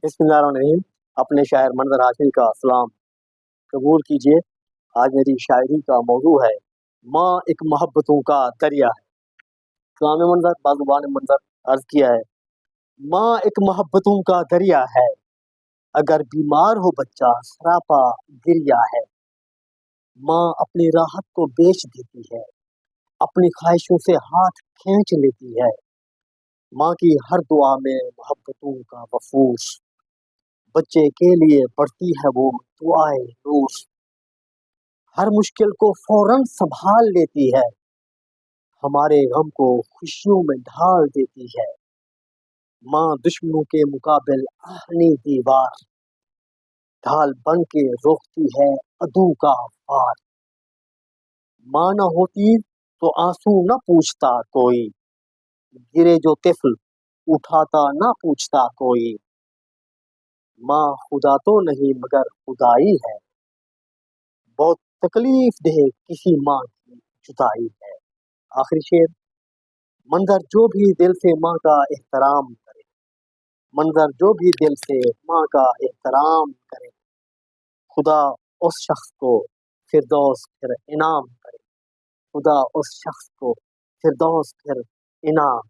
बिस्मिल्लाहिर्रहमानिर्रहीम। अपने शायर मंजर हाशमी का सलाम कबूल कीजिए। आज मेरी शायरी का मौजू है माँ एक मोहब्बतों का दरिया है। कलाम मंजर बाजुबान मंजर अर्ज किया है, माँ एक मोहब्बतों का दरिया है, अगर बीमार हो बच्चा सरापा गिरिया है। माँ अपनी राहत को बेच देती है, अपनी ख्वाहिशों से हाथ खींच लेती है। माँ की हर दुआ में मोहब्बतों का वफूस, बच्चे के लिए पढ़ती है वो दुआए रोज। हर मुश्किल को फौरन संभाल लेती है, हमारे गम को खुशियों में ढाल देती है। माँ दुश्मनों के मुकाबिल आहनी दीवार, ढाल बन के रोकती है अदू का वार। माँ न होती तो आंसू न पूछता कोई, गिरे जो तिफल उठाता न पूछता कोई। माँ खुदा तो नहीं मगर खुदाई है, बहुत तकलीफ दे किसी माँ की जुदाई है। आखिरी शेर, मंजर जो भी दिल से माँ का एहतराम करे, मंजर जो भी दिल से माँ का एहतराम करे, खुदा उस शख्स को फिरदौस फिर इनाम करे, खुदा उस शख्स को फिरदौस फिर इनाम